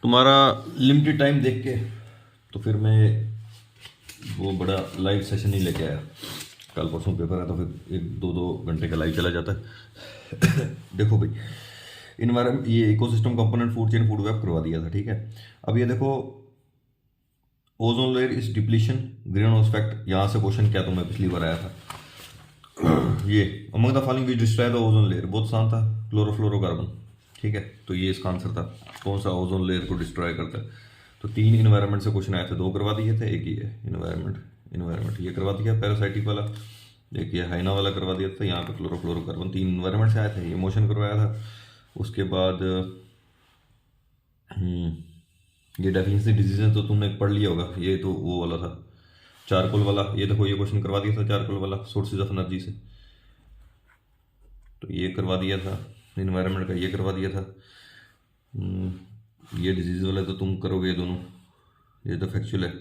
तुम्हारा limited time देख के तो फिर मैं वो बड़ा लाइव सेशन नहीं लेके आया। कल परसों पेपर है तो फिर 1-2 घंटे का लाइव चला जाता है। देखो भाई, इन्वायरमेंट ये ecosystem component food chain food web करवा दिया था, ठीक है। अब ये देखो, ozone layer is depletion green house effect, यहाँ से क्वेश्चन क्या तुम्हें पिछली बार आया था। ये among the following which destroy the ozone layer, बहुत आसान था, क्लोरोफ्लोरोकार्बन, ठीक है। तो ये इसका आंसर था, कौन सा ओजोन लेयर को डिस्ट्रॉय करता है। तो 3 इन्वायरमेंट से क्वेश्चन आए थे, 2 करवा दिए थे, एक ही है इन्वायरमेंट ये करवा दिया पैरासाइटिक वाला, एक ये हाइना वाला करवा दिया था। यहाँ पे क्लोरोफ्लोरोकार्बन 3 इन्वायरमेंट से आए थे, ये मोशन करवाया था। उसके बाद ये डेफिशिएंसी डिजीज तो तुमने पढ़ लिया होगा, ये तो वो वाला था चारकोल वाला। ये देखो, ये क्वेश्चन करवा दिया था चारकोल वाला, सोर्सेज ऑफ एनर्जी से, तो ये करवा दिया था। इन्वायरमेंट का ये करवा दिया था। ये डिजीज़ वाला तो तुम करोगे ये दोनों, ये तो फैक्चुअल है।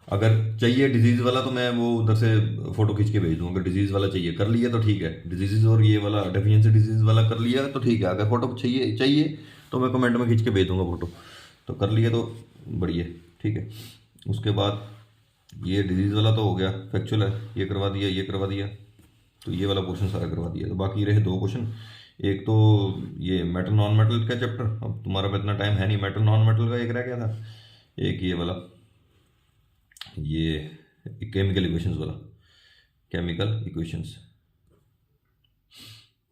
अगर चाहिए डिजीज़ वाला तो मैं वो उधर से फ़ोटो खींच के भेज दूँ। अगर डिजीज़ वाला चाहिए कर लिया तो ठीक है, डिजीज़ और ये वाला डेफिशिएंसी डिजीज़ वाला कर लिया तो ठीक है। अगर फ़ोटो चाहिए तो मैं कमेंट में खींच के भेज दूँगा फ़ोटो, तो कर लिए तो बढ़िया, ठीक है। उसके बाद ये डिजीज़ वाला तो हो गया, फैक्चुअल है, ये करवा दिया, ये करवा दिया, तो ये वाला क्वेश्चन सारा करवा दिया। तो बाकी रहे 2 क्वेश्चन, एक तो ये मेटल नॉन मेटल का चैप्टर, अब तुम्हारा पे इतना टाइम है नहीं, मेटल नॉन मेटल का एक रह गया था, एक ये वाला, ये केमिकल इक्वेशंस वाला, केमिकल इक्वेशंस,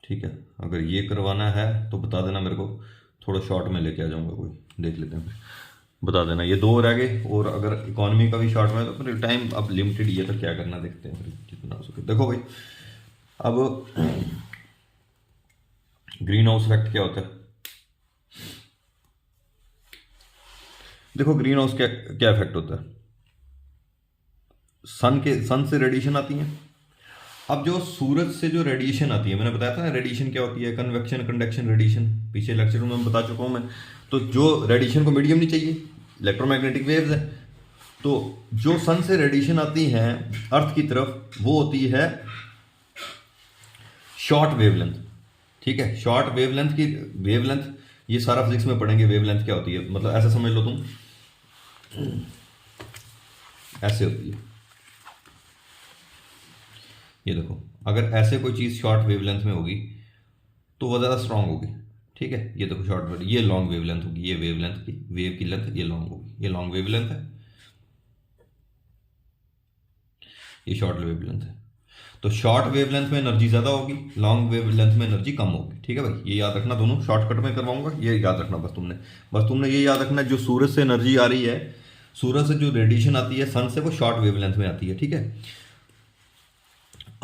ठीक है। अगर ये करवाना है तो बता देना मेरे को, थोड़ा शॉर्ट में लेके आ जाऊंगा, कोई देख लेते हैं फिर, बता देना। ये 2 रह गए, और अगर इकोनॉमी का भी शॉर्ट में, तो फिर टाइम अब लिमिटेड ही है, तो क्या करना देखते हैं फिर जितना हो सके। देखो भाई, अब ग्रीन हाउस इफेक्ट क्या होता है। देखो, ग्रीन हाउस क्या क्या इफेक्ट होता है। सन से रेडिएशन आती है। अब जो सूरज से जो रेडिएशन आती है, मैंने बताया था ना रेडिएशन क्या होती है, कन्वेक्शन कंडक्शन रेडिएशन, पीछे लेक्चर में बता चुका हूं मैं। तो जो रेडिएशन को मीडियम नहीं चाहिए, इलेक्ट्रोमैग्नेटिक वेव्स है, तो जो सन से रेडिएशन आती है अर्थ की तरफ, वो होती है शॉर्ट वेवलेंथ, ठीक है। शॉर्ट वेवलेंथ की वेवलेंथ, ये सारा फिजिक्स में पढ़ेंगे वेवलेंथ क्या होती है। मतलब ऐसा समझ लो तुम, ऐसे होती है, ये देखो, अगर ऐसे कोई चीज़ शॉर्ट वेवलेंथ में होगी तो वो ज़्यादा स्ट्रांग होगी, ठीक है। ये देखो शॉर्ट वेव, ये लॉन्ग वेवलेंथ होगी, ये वेवलेंथ की वेव की लेंथ ये लॉन्ग होगी, ये लॉन्ग वेवलेंथ है, ये शॉर्ट वेवलेंथ है। तो शॉर्ट वेवलेंथ में एनर्जी ज़्यादा होगी, लॉन्ग वेवलेंथ में एनर्जी कम होगी, ठीक है भाई। ये याद रखना, दोनों शॉर्टकट में करवाऊंगा, ये याद रखना बस तुमने ये याद रखना, जो सूरज से एनर्जी आ रही है, सूरज से जो रेडिएशन आती है सन से, वो शॉर्ट वेवलेंथ में आती है, ठीक है।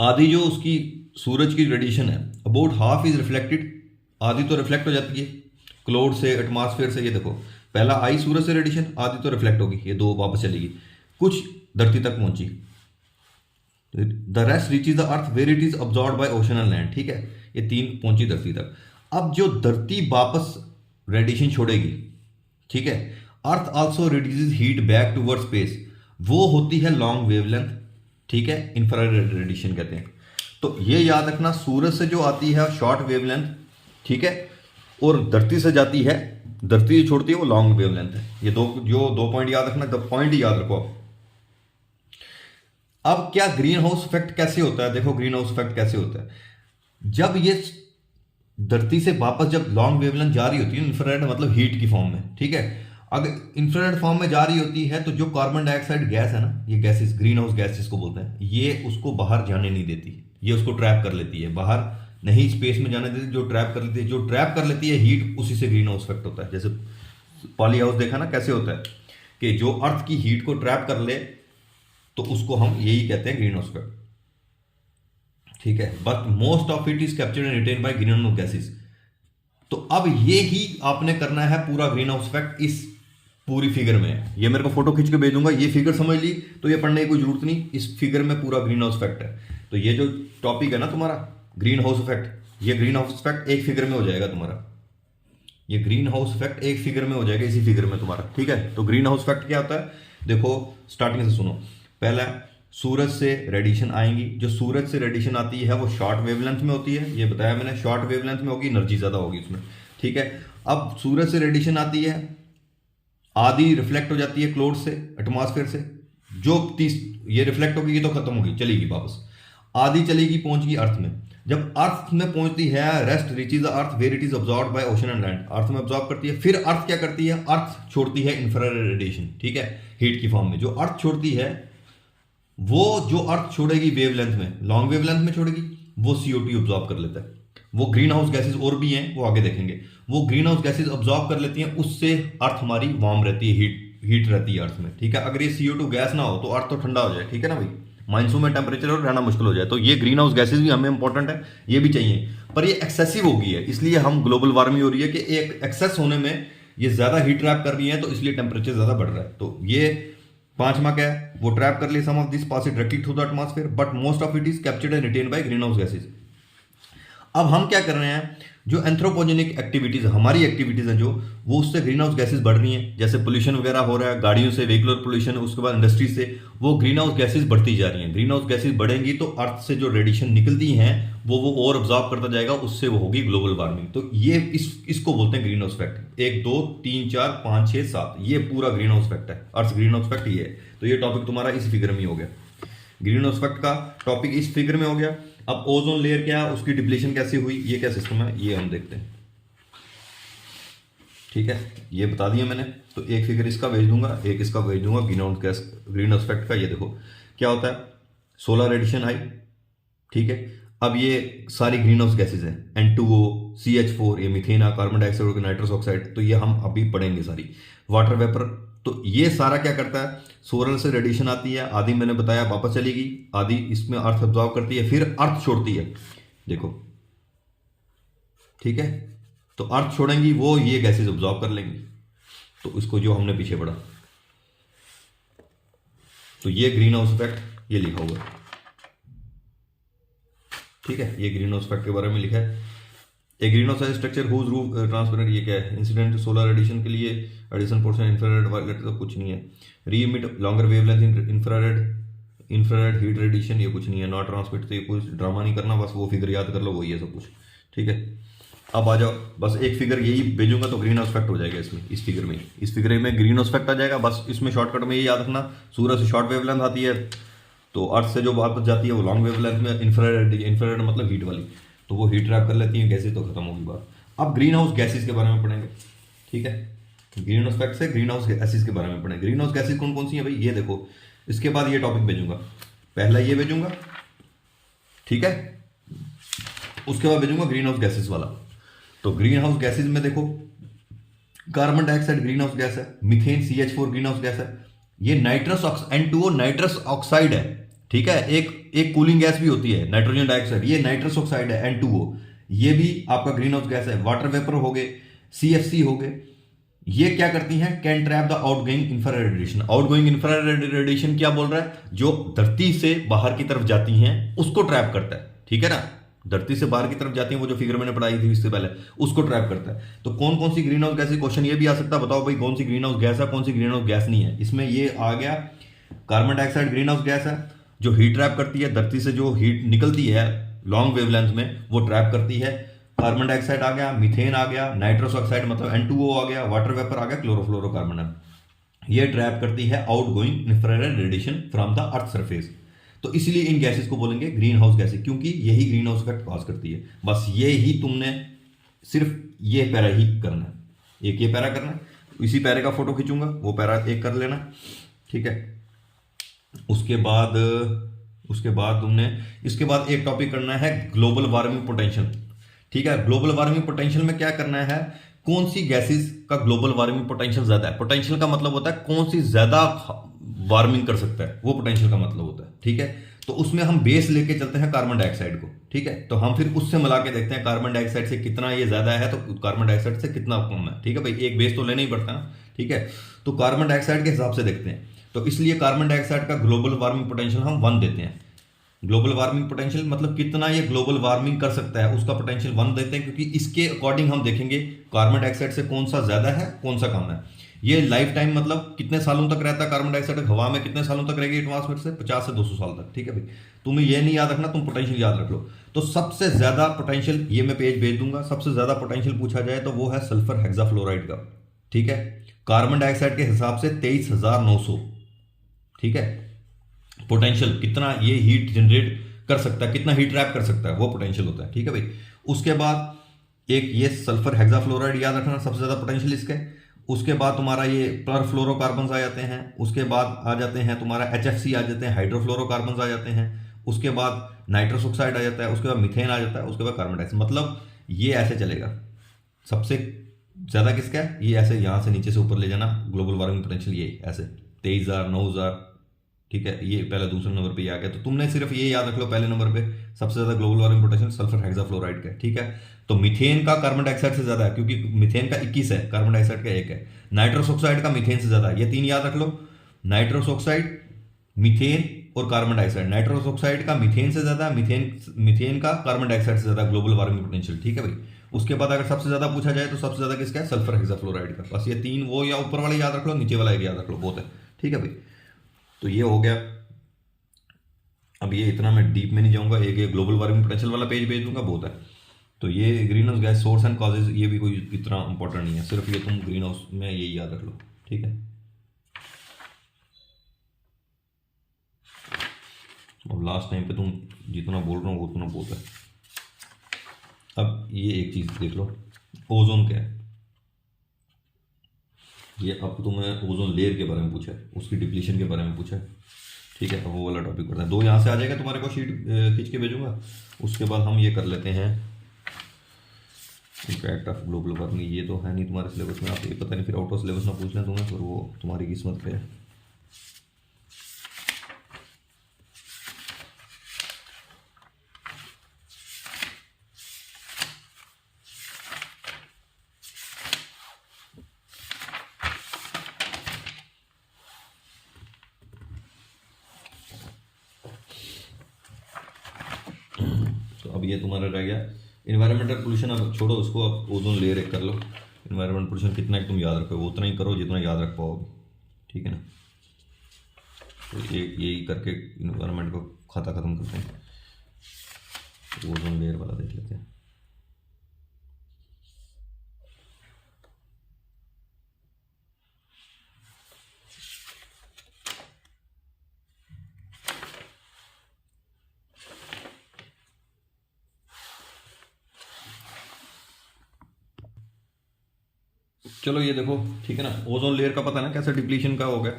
आधी जो उसकी सूरज की रेडिएशन है, अबाउट हाफ इज रिफ्लेक्टेड, आधी तो रिफ्लेक्ट हो जाती है क्लाउड से, एटमॉस्फेयर से। ये देखो, पहला आई सूरज से रेडिएशन, आधी तो रिफ्लेक्ट होगी, ये 2 वापस चलेगी, कुछ धरती तक पहुंची, the rest reaches the earth where it is absorb by ocean and land, ठीक है। ये 3 पहुंची धरती तक। अब जो धरती वापस रेडिएशन छोड़ेगी, ठीक है, earth also reduces heat back toward space, वो होती है लॉन्ग वेवलेंथ, ठीक है, इंफ्रारेड रेडिएशन कहते हैं। तो ये याद रखना, सूरज से जो आती है शॉर्ट वेवलेंथ, ठीक है, और धरती से जाती है, धरती से छोड़ती है, वो लॉन्ग वेवलेंथ है। ये दो पॉइंट याद रखना, द पॉइंट ही याद रखो। अब क्या ग्रीन हाउस इफेक्ट कैसे होता है, देखो ग्रीन हाउस इफेक्ट कैसे होता है। जब ये धरती से वापस जब लॉन्ग वेवलेंथ जा रही होती है, इंफ्रारेड मतलब हीट की फॉर्म में, ठीक है, अगर इंफ्रारेड फॉर्म में जा रही होती है, तो जो कार्बन डाइऑक्साइड गैस है ना, ये गैसेस ग्रीन हाउस गैस जिसको बोलते हैं, ये उसको बाहर जाने नहीं देती, ये उसको ट्रैप कर लेती है, बाहर नहीं स्पेस में जाने देती, जो ट्रैप कर लेती है, जो ट्रैप कर लेती है हीट, उसी से ग्रीन हाउस इफेक्ट होता है। जैसे पॉली हाउस देखा ना कैसे होता है, कि जो अर्थ की हीट को ट्रैप कर ले, तो उसको हम यही कहते हैं ग्रीन हाउस इफेक्ट, ठीक है। But most of it is captured and retained by green house gases. तो अब ये ही आपने करना है, पूरा ग्रीन हाउस इफेक्ट इस पूरी फिगर में। ये मेरे को फोटो खींच के भेज दूंगा, ये फिगर समझ ली तो ये पढ़ने की कोई जरूरत नहीं, इस फिगर में पूरा ग्रीन हाउस इफेक्ट है। तो ये जो टॉपिक है ना तुम्हारा ग्रीन हाउस इफेक्ट, ये ग्रीन हाउस इफेक्ट एक फिगर में हो जाएगा तुम्हारा, ये ग्रीन हाउस इफेक्ट एक फिगर में हो जाएगा, इसी फिगर में तुम्हारा, ठीक है। तो ग्रीन हाउस इफेक्ट क्या होता है, देखो स्टार्टिंग से सुनो। पहला, सूरज से रेडिएशन आएंगी, जो सूरज से रेडिएशन आती है वो शॉर्ट वेवलेंथ में होती है, ये बताया मैंने, शॉर्ट वेवलेंथ में होगी, एनर्जी ज़्यादा होगी उसमें, ठीक है। अब सूरज से रेडिएशन आती है, आधी रिफ्लेक्ट हो जाती है क्लाउड से, एटमॉस्फेयर से, जो 30 ये रिफ्लेक्ट होगी, ये तो खत्म होगी, चलेगी वापस। आधी चलेगी, पहुंचगी अर्थ में। जब अर्थ में पहुंचती है, rest reaches the earth where it is absorbed by ocean and land, earth में ऑब्जॉर्ब करती है। फिर अर्थ क्या करती है, अर्थ छोड़ती है इंफ्रारेड रेडिएशन, ठीक है, हीट की फॉर्म में। जो अर्थ छोड़ती है, वो जो अर्थ छोड़ेगी वेवलेंथ में, लॉन्ग वेवलेंथ में छोड़ेगी, वो CO2 ऑब्जॉर्ब कर लेता है। वो ग्रीन हाउस गैसेज और भी हैं, वो आगे देखेंगे। वो ग्रीन हाउस गैसेज ऑब्जॉर्ब कर लेती हैं, उससे अर्थ हमारी वार्म रहती है, हीट रहती है अर्थ में, ठीक है। अगर ये CO2 गैस ना हो तो अर्थ तो ठंडा हो जाए, ठीक है ना भाई, मानसून में टेम्परेचर और रहना मुश्किल हो जाए। तो ये ग्रीन हाउस गैसेज भी हमें इंपॉर्टेंट है, ये भी चाहिए, पर ये एक्सेसिव हो गई है, इसलिए हम ग्लोबल वार्मिंग हो रही है कि एक एक्सेस होने में ये ज्यादा हीट ट्रैप कर रही है, तो इसलिए टेम्परेचर ज्यादा बढ़ रहा है। तो ये पांचवा क्या है, वो ट्रैप कर लिए some of this pass it directly through the atmosphere but most of it is captured and retained by greenhouse gases. अब हम क्या कर रहे हैं, जो एंथ्रोपोजेनिक एक्टिविटीज, हमारी एक्टिविटीज हैं जो, वो उससे ग्रीन हाउस गैसेज बढ़ रही हैं। जैसे पोल्यूशन वगैरह हो रहा है गाड़ियों से, व्हीकुलर पोल्यूशन, उसके बाद इंडस्ट्री से, वो ग्रीन हाउस गैसेज बढ़ती जा रही हैं। ग्रीन हाउस गैसेज बढ़ेंगी तो अर्थ से जो रेडिएशन निकलती हैं वो और ऑब्जॉर्ब करता जाएगा, उससे वो होगी ग्लोबल वार्मिंग। तो ये इसको बोलते हैं ग्रीन हाउस इफेक्ट। 1 2 3 4 5 6 7, ये पूरा ग्रीन हाउस इफेक्ट है, अर्थ ग्रीन हाउस इफेक्ट ये है। तो ये टॉपिक तुम्हारा इस फिगर में हो गया, ग्रीन हाउस इफेक्ट का टॉपिक इस फिगर में हो गया। अब ओजोन लेयर क्या है, उसकी डिप्लीशन कैसे हुई, ये क्या सिस्टम है, ये हम देखते हैं, ठीक है, ये बता दिया मैंने। तो एक फिगर इसका भेज दूंगा, एक इसका भेज दूंगा ग्रीन हाउस इफेक्ट का। ये देखो क्या होता है, सोलर रेडिएशन आई, ठीक है। अब ये सारी ग्रीन हाउस गैसेज हैं, N2O, CH4, ये मीथेन, कार्बन डाइऑक्साइड और नाइट्रस ऑक्साइड, तो ये हम अभी पढ़ेंगे सारी। वाटर वेपर, तो ये सारा क्या करता है, सोलर से रेडिएशन आती है, आधी मैंने बताया वापस चलेगी, आधी इसमें अर्थ अब्जॉर्ब करती है, फिर अर्थ छोड़ती है, देखो, ठीक है। तो अर्थ छोड़ेंगी वो, ये गैसेज अब्जॉर्ब कर लेंगी। तो इसको जो हमने पीछे पढ़ा, तो ये ग्रीन हाउस इफेक्ट ये लिखा हुआ है, ठीक है, ये ग्रीन हाउस इफेक्ट के बारे में लिखा है। A greenhouse structure whose roof transparent, ये क्या है, इंसिडेंट सोलर रेडिएशन के लिए एडिशन पोर्शन इंफ्रारेड वायलेट, तो कुछ नहीं है। री emit longer wavelength infrared heat radiation, ये कुछ नहीं है। नॉट ट्रांसमिट, तो ये कुछ ड्रामा नहीं करना, बस वो फिगर याद कर लो, वही है सब कुछ, ठीक है। अब आ जाओ, बस एक फिगर यही भेजूंगा तो ग्रीन हाउस इफेक्ट हो जाएगा इसमें, इस फिगर में ग्रीन हाउस इफेक्ट आ जाएगा। बस इसमें शॉर्टकट में ये याद रखना, सूरज से शॉर्ट वेवलेंथ आती है, तो अर्थ से जो वापस जाती है वो लॉन्ग वेवलेंथ में, इंफ्रारेड मतलब हीट वाली, तो वो हीट ट्रैप कर लेती है गैसेज, तो खत्म होगी बात। अब ग्रीन हाउस गैसेज के बारे में पढ़ेंगे, ठीक है, ग्रीन हाउस इफेक्ट से ग्रीन हाउस गैसेज के बारे में पढ़ेंगे। ग्रीन हाउस गैसेज कौन कौन सी है भाई, ये देखो, इसके बाद ये टॉपिक भेजूंगा, पहला ये भेजूंगा, ठीक है, उसके बाद भेजूंगा ग्रीन हाउस गैसेज वाला। तो ग्रीन हाउस गैसेज में देखो, carbon dioxide greenhouse gas है, methane CH4 greenhouse gas है, ये N2O नाइट्रस ऑक्साइड है, ठीक है। एक कूलिंग गैस भी होती है नाइट्रोजन डाइऑक्साइड, ये नाइट्रस ऑक्साइड है N2O, ये भी आपका ग्रीन हाउस गैस है। वाटर वेपर हो गए, CFC हो गए, ये क्या करती हैं, can trap the outgoing infrared radiation. Outgoing infrared radiation क्या बोल रहा है, जो धरती से बाहर की तरफ जाती हैं उसको ट्रैप करता है, ठीक है ना, धरती से बाहर की तरफ जाती है, वो जो फिगर मैंने पढ़ाई थी इससे पहले, उसको ट्रैप करता है। तो कौन कौन सी ग्रीन हाउस गैस, क्वेश्चन ये भी आ सकता है, बताओ भाई कौन सी ग्रीन हाउस गैस है, कौन सी ग्रीन हाउस गैस नहीं है। इसमें ये आ गया, carbon dioxide greenhouse gas है, जो हीट ट्रैप करती है, धरती से जो हीट निकलती है लॉन्ग वेवलेंथ में वो ट्रैप करती है। कार्बन डाइऑक्साइड आ गया, मीथेन आ गया, नाइट्रस ऑक्साइड मतलब N2O आ गया, वाटर वेपर आ गया, क्लोरोफ्लोरोकार्बन, ये ट्रैप करती है outgoing infrared radiation from the earth surface. तो इसलिए इन गैसेस को बोलेंगे ग्रीन हाउस गैसेस, क्योंकि यही ग्रीन हाउस इफेक्ट कॉज करती है। बस ये ही तुमने सिर्फ ये पैरा ही करना है, एक ये पैरा करना है, इसी पैरे का फोटो खींचूंगा, वो पैरा एक कर लेना, ठीक है। उसके बाद तुमने इसके बाद एक टॉपिक करना है ग्लोबल वार्मिंग पोटेंशियल, ठीक है। ग्लोबल वार्मिंग पोटेंशियल में क्या करना है, कौन सी गैसेस का ग्लोबल वार्मिंग पोटेंशियल ज्यादा है। पोटेंशियल का मतलब होता है कौन सी ज्यादा वार्मिंग कर सकता है, वो पोटेंशियल का मतलब होता है, ठीक है। तो उसमें हम बेस लेके चलते हैं कार्बन डाइऑक्साइड को, ठीक है। तो हम फिर उससे मिला के देखते हैं कार्बन डाइऑक्साइड से कितना ये ज्यादा है, तो कार्बन डाइऑक्साइड से कितना कम है, ठीक है भाई, एक बेस तो लेना ही पड़ता है, ठीक है। तो कार्बन डाइऑक्साइड के हिसाब से देखते हैं, तो इसलिए कार्बन डाइऑक्साइड का ग्लोबल वार्मिंग पोटेंशियल हम 1 देते हैं। ग्लोबल वार्मिंग पोटेंशियल मतलब कितना ये ग्लोबल वार्मिंग कर सकता है, उसका पोटेंशियल 1 देते हैं, क्योंकि इसके अकॉर्डिंग हम देखेंगे कार्बन डाइऑक्साइड से कौन सा ज्यादा है कौन सा कम है। ये लाइफ टाइम मतलब कितने सालों तक रहता है कार्बन डाइऑक्साइड हवा में, कितने सालों तक रहेगी एटमॉस्फेयर से, 50 से 200 साल तक, ठीक है भाई। तुम्हें ये नहीं याद रखना, तुम पोटेंशियल याद रख लो। तो सबसे ज्यादा पोटेंशियल, ये मैं पेज भेज दूंगा, सबसे ज्यादा पोटेंशियल पूछा जाए तो वो है सल्फर हेक्साफ्लोराइड का, ठीक है। कार्बन डाइऑक्साइड के हिसाब से 23,900, ठीक है। पोटेंशियल कितना ये हीट जनरेट कर सकता है, कितना हीट ट्रैप कर सकता है, वो पोटेंशियल होता है, ठीक है भाई। उसके बाद एक ये सल्फर हेक्साफ्लोराइड याद रखना, सबसे ज्यादा पोटेंशियल इसका है। उसके बाद तुम्हारा ये परफ्लोरोकार्बन आ जाते हैं। उसके बाद आ जाते हैं तुम्हारा HFC आ जाते हैं, हाइड्रोफ्लोरोकार्बन आ जाते हैं। उसके बाद नाइट्रस ऑक्साइड आ जाता है। उसके बाद मीथेन आ जाता है। उसके बाद कार्बन डाइऑक्साइड। मतलब ये ऐसे चलेगा। सबसे ज्यादा किसका है, ये ऐसे यहां से नीचे से ऊपर ले जाना, ग्लोबल वार्मिंग पोटेंशियल ये ऐसे 23,000 9,000, ठीक है। ये पहले दूसरे नंबर पे ही आ गया। तो तुमने सिर्फ ये याद रख लो, पहले नंबर पे सबसे ज्यादा global warming potential sulphur hexafluoride का है, ठीक है। तो मीथेन का कार्बन डाइऑक्साइड से ज्यादा है, क्योंकि मीथेन का 21 है, कार्बन डाइऑक्साइड का 1 है। नाइट्रस ऑक्साइड का मीथेन से ज्यादा है। ये 3 याद रख लो, नाइट्रस ऑक्साइड, मीथेन और कार्बन डाइऑक्साइड। नाइट्रस ऑक्साइड का मीथेन से ज्यादा, मीथेन का कार्बन डाइऑक्साइड से ज्यादा ग्लोबल वार्मिंग पोटेंशियल, ठीक है भाई। उसके बाद अगर सबसे ज्यादा पूछा जाए तो सबसे ज्यादा किसका है, सल्फर हेक्साफ्लोराइड का। बस ये 3 वो, या ऊपर वाले याद रख लो, नीचे वाला एक याद रख लो, बहुत है, ठीक है भाई। तो ये हो गया। अब ये इतना मैं डीप में नहीं जाऊंगा, एक ये ग्लोबल वार्मिंग पोटेंशियल वाला पेज भेज दूंगा, बहुत है। तो ये green house gas source and causes, ये भी कोई इतना इंपॉर्टेंट नहीं है, सिर्फ ये तुम ग्रीन हाउस में यही याद रख लो, ठीक है। अब लास्ट टाइम पे तुम जितना बोल रहा हूँ उतना बहुत है। अब ये एक चीज देख लो, ओजोन क्या है। ये अब तुम्हें ओजोन लेयर के बारे में पूछा है, उसकी डिप्लीशन के बारे में पूछा है, ठीक है। अब वो वाला टॉपिक पढ़ते हैं। 2 यहाँ से आ जाएगा, तुम्हारे को शीट खींच के भेजूंगा। उसके बाद हम ये कर लेते हैं इम्पैक्ट ऑफ ग्लोबल वार्मिंग। ये तो है नहीं तुम्हारे सिलेबस में, आप ये पता नहीं फिर आउट ऑफ सिलेबस ना पूछ लें तुम्हें, फिर वो तुम्हारी किस्मत पे है। तो अब ये तुम्हारा रह गया इन्वायरमेंटल पोल्यूशन। अब छोड़ो उसको, अब ओजोन लेयर एक कर लो। इन्वायरमेंटल पोल्यूशन कितना है तुम याद रखो, वो उतना ही करो जितना याद रख पाओगे, ठीक है ना। तो ये यही करके इन्वायरमेंट को खाता खत्म करते हैं। ओजोन लेयर वाला देख लेते हैं। चलो ये देखो, ठीक है ना। ओजोन लेयर का पता है ना कैसे डिप्लीशन का हो गया।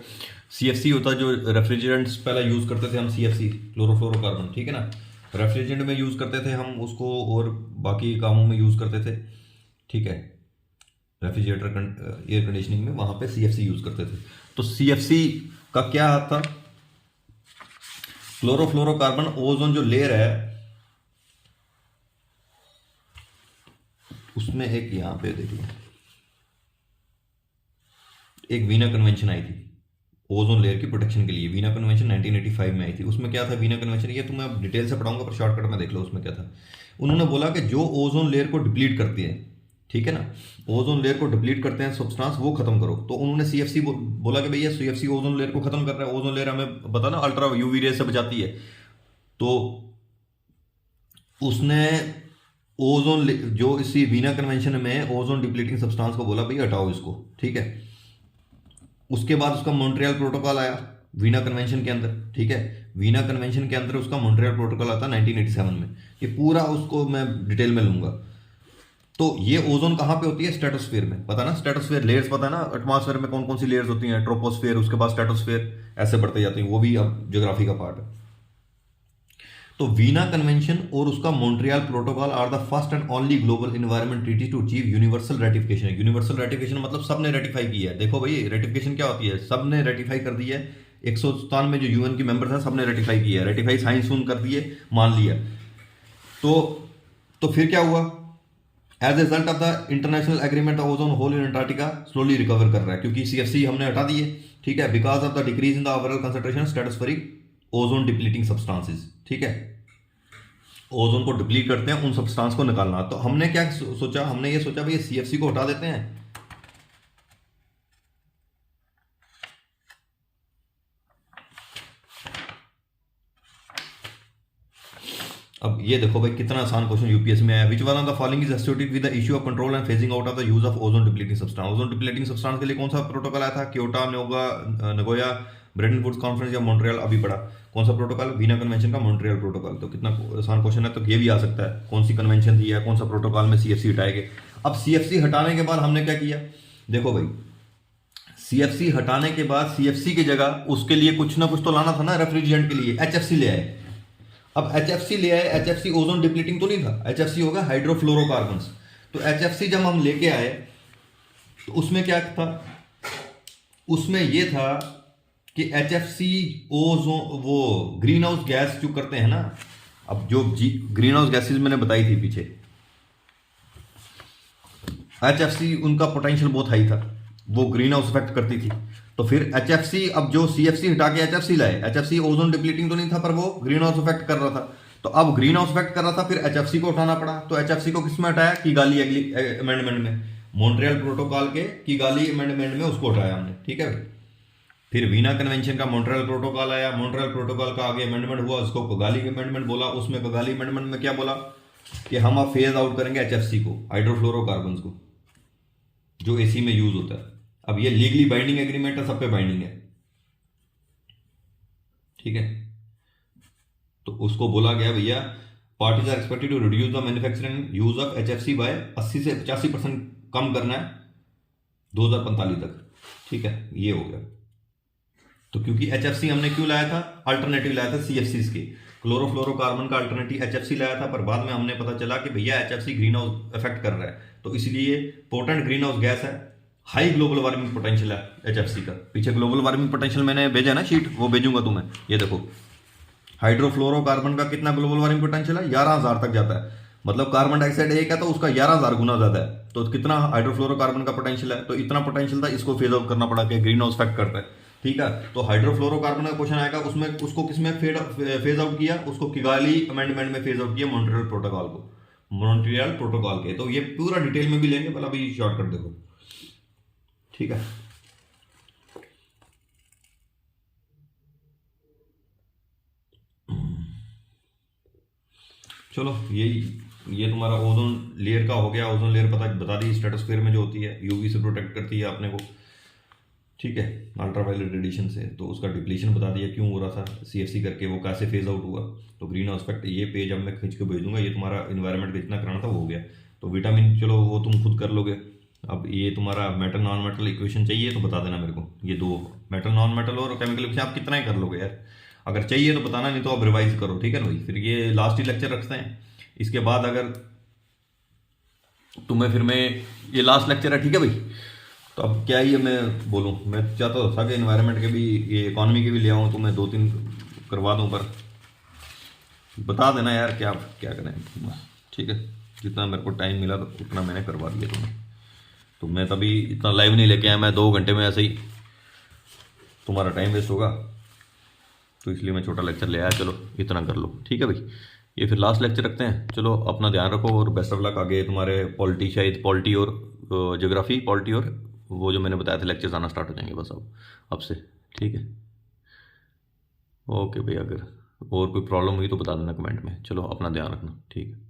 CFC होता है जो रेफ्रिजरेंट्स पहले यूज करते थे हम, CFC क्लोरोफ्लोरोकार्बन, ठीक है ना। रेफ्रिजरेंट में यूज करते थे हम उसको, और बाकी कामों में यूज करते थे, ठीक है। रेफ्रिजरेटर एयर कंडीशनिंग में वहां पे CFC यूज करते थे। तो CFC का क्या था, क्लोरोफ्लोरोकार्बन ओजोन जो लेयर है उसमें एक यहां पे देख लो, एक वीना कन्वेंशन आई थी ओजोन लेयर की प्रोटेक्शन के लिए। वीना कन्वेंशन 1985 में आई थी। उसमें क्या था वीना कन्वेंशन, ये तुम्हें अब डिटेल से पढ़ाऊंगा, पर शॉर्टकट में देख लो उसमें क्या था। उन्होंने बोला कि जो ओजोन लेयर को डिप्लीट करती है, ठीक है ना, ओजोन लेयर को डिप्लीट करते हैं सब्सटेंस, वो खत्म करो। तो उन्होंने CFC बोला कि भैया CFC ओजोन लेयर को खत्म कर रहा है। ओजोन लेयर हमें पता ना अल्ट्रा यूवी रेज से बचाती है। तो उसने जो इसी वीना कन्वेंशन में ओजोन डिप्लीटिंग सब्सटेंस को बोला भाई हटाओ इसको, ठीक है। उसके बाद उसका मॉन्ट्रियल प्रोटोकॉल आया वीना कन्वेंशन के अंदर, ठीक है। वीना कन्वेंशन के अंदर उसका मॉन्ट्रियल प्रोटोकॉल आता 1987 में। ये पूरा उसको मैं डिटेल में लूंगा। तो ये ओजोन कहाँ पे होती है, स्ट्रेटोस्फीयर में, पता ना स्ट्रेटोस्फीयर लेयर्स, पता ना एटमॉस्फेयर में कौन कौन सी लेयर्स होती हैं, ट्रोपोस्फीयर, उसके बाद स्ट्रेटोस्फीयर, ऐसे बढ़ते जाती हैं, वो भी अब ज्योग्राफी का पार्ट है। तो वीना कन्वेंशन और उसका Montreal protocol are the first and only global environment treaty to achieve universal ratification. Universal ratification मतलब सबने रेटिफाई किया है। देखो भाई रेटिफिकेशन क्या होती है, सबने रेटिफाई कर दी है। 197 में जो UN के मेंबर्स हैं सबने रेटिफाई किया है, रेटिफाई साइन सून कर दिए, मान लिया। तो फिर क्या हुआ, as result of the international agreement ozone hole in Antarctica slowly recover कर रहा है, क्योंकि CFC हमने हटा दिए, ठीक है, because of the decrease in the overall concentration stratospheric ozone depleting substances, ठीक है। ओजोन को डिप्लीट करते हैं, उन सब्सटेंस को निकालना। तो हमने क्या सोचा, हमने ये सोचा भाई CFC को हटा देते हैं। अब ये देखो भाई कितना आसान क्वेश्चन यूपीएससी में आया। Which one of the following is associated with the issue of control and phasing out of the use of ozone depleting substance. Ozone depleting substance के लिए कौन सा प्रोटोकॉल आया था? Kyoto, Nagoya, Bretton Woods conference या Montreal? अभी पढ़ा। कौन सा प्रोटोकॉल? वीना कन्वेंशन का मॉन्ट्रियल प्रोटोकॉल। तो कितना आसान क्वेश्चन है। तो ये भी आ सकता है, कौन सी कन्वेंशन थी या कौन सा प्रोटोकॉल में सीएफसी हटाएंगे। अब सीएफसी हटाने के बाद हमने क्या किया, देखो भाई, सीएफसी हटाने के बाद सीएफसी की जगह उसके लिए कुछ ना कुछ तो लाना था ना, रेफ्रिजरेंट के लिए एचएफसी ले आए। अब एचएफसी ले आए, एचएफसी ओजोन डिप्लीटिंग तो नहीं था, एचएफसी होगा हाइड्रोफ्लोरोकार्बन्स। तो एचएफसी जब हम लेके आए तो उसमें क्या था, उसमें ये था कि एचएफसी ओजोन वो ग्रीन हाउस गैस जो करते हैं ना, अब जो ग्रीन हाउस गैसेज मैंने बताई थी पीछे, एचएफसी उनका पोटेंशियल बहुत हाई था, वो ग्रीन हाउस इफेक्ट करती थी। तो फिर एचएफसी, अब जो सीएफसी हटा के एचएफसी लाए, एचएफसी ओजोन डिप्लीटिंग तो नहीं था पर वो ग्रीन हाउस इफेक्ट कर रहा था। तो अब ग्रीन हाउस इफेक्ट कर रहा था, फिर एचएफसी को उठाना पड़ा। तो एचएफसी को किस में हटाया? किगाली अमेंडमेंट में, मॉन्ट्रियल प्रोटोकॉल के किगाली अमेंडमेंट में उसको हटाया हमने, ठीक है भाई। फिर वीना कन्वेंशन का मॉन्ट्रियल प्रोटोकॉल आया, मॉन्ट्रियल प्रोटोकॉल का आगे अमेंडमेंट हुआ, उसको किगाली अमेंडमेंट बोला। उसमें किगाली अमेंडमेंट में क्या बोला कि हम अब फेज आउट करेंगे एचएफसी को, हाइड्रोफ्लोरोकार्बन्स को, जो एसी में यूज होता है। अब ये लीगली बाइंडिंग एग्रीमेंट है, सब पे बाइंडिंग है, ठीक है। तो उसको बोला गया भैया parties are expected to reduce the manufacturing use of HFC by 80 से 85% कम करना है 2045 तक, ठीक है। ये हो गया। तो क्योंकि एचएफसी हमने क्यों लाया था? अल्टरनेटिव लाया था सीएफसीज के, क्लोरोफ्लोरोकार्बन का अल्टरनेटिव एचएफसी लाया था। पर बाद में हमने पता चला कि भैया एचएफसी ग्रीन हाउस इफेक्ट कर रहा है, तो इसलिए पोटेंट ग्रीन हाउस गैस है, हाई ग्लोबल वार्मिंग पोटेंशियल है एचएफसी का। पीछे ग्लोबल वार्मिंग पोटेंशियल मैंने भेजा ना शीट, वो भेजूंगा तुम्हें। ये देखो हाइड्रोफ्लोरोकार्बन का कितना ग्लोबल वार्मिंग पोटेंशियल है? 11,000 तक जाता है। मतलब कार्बन डाइऑक्साइड एक है तो उसका 11,000 गुना ज्यादा है। तो कितना हाइड्रोफ्लोरोकार्बन का पोटेंशियल है? तो इतना पोटेंशियल था, इसको फेज आउट करना पड़ा कि ग्रीन हाउस इफेक्ट करता है, ठीक है। तो हाइड्रोफ्लोरोकार्बन का क्वेश्चन आएगा, उसमें उसको किसमें फेज आउट किया? उसको किगाली अमेंडमेंट में फेज आउट किया, मॉन्ट्रियल प्रोटोकॉल को, मॉन्ट्रियल प्रोटोकॉल के। तो ये पूरा डिटेल में भी लेंगे, पहले अभी शॉर्टकट देखो, ठीक है। चलो ये तुम्हारा ओजोन लेयर का हो गया। ओजोन लेयर बता दी स्ट्रेटोस्फीयर में जो होती है, यूवी से प्रोटेक्ट करती है अपने को, ठीक है, अल्ट्रावायलेट रेडिएशन से। तो उसका डिप्लीशन बता दिया क्यों हो रहा था, सीएफसी करके वो कैसे फेज आउट हुआ। तो ग्रीन हाउस इफेक्ट, ये पेज अब मैं खींच के भेज दूंगा। ये तुम्हारा इन्वायरमेंट का जितना कराना था वो हो गया। तो विटामिन चलो वो तुम खुद कर लोगे। अब ये तुम्हारा मेटल नॉन मेटल इक्वेशन चाहिए तो बता देना मेरे को, ये दो मेटल नॉन मेटल और केमिकल इक्वेशन आप कितना ही कर लोगे यार, अगर चाहिए तो बताना, नहीं तो आप रिवाइज करो, ठीक है ना भाई। फिर ये लास्ट ही लेक्चर रखते हैं, इसके बाद अगर तुम्हें फिर मैं, ये लास्ट लेक्चर है, ठीक है भाई। तो अब क्या ही मैं बोलूँ, मैं चाहता था कि इन्वायरमेंट के भी, ये इकॉनमी के भी ले आऊँ, तो मैं 2-3 करवा दूँ, पर बता देना यार क्या क्या करें, ठीक है। जितना मेरे को टाइम मिला तो उतना मैंने करवा दिया तुम्हें। तो मैं तभी इतना लाइव नहीं लेके आया, मैं 2 घंटे में ऐसे ही तुम्हारा टाइम वेस्ट होगा, तो इसलिए मैं छोटा लेक्चर ले आया। चलो इतना कर लो, ठीक है भाई। ये फिर लास्ट लेक्चर रखते हैं। चलो अपना ध्यान रखो और बेस्ट ऑफ लक। आगे तुम्हारे पॉलिटी, शायद पॉलिटी और ज्योग्राफी, पॉलिटी और वो जो मैंने बताया था लेक्चर्स आना स्टार्ट हो जाएंगे बस अब से, ठीक है। ओके भाई, अगर और कोई प्रॉब्लम हुई तो बता देना कमेंट में। चलो अपना ध्यान रखना, ठीक है।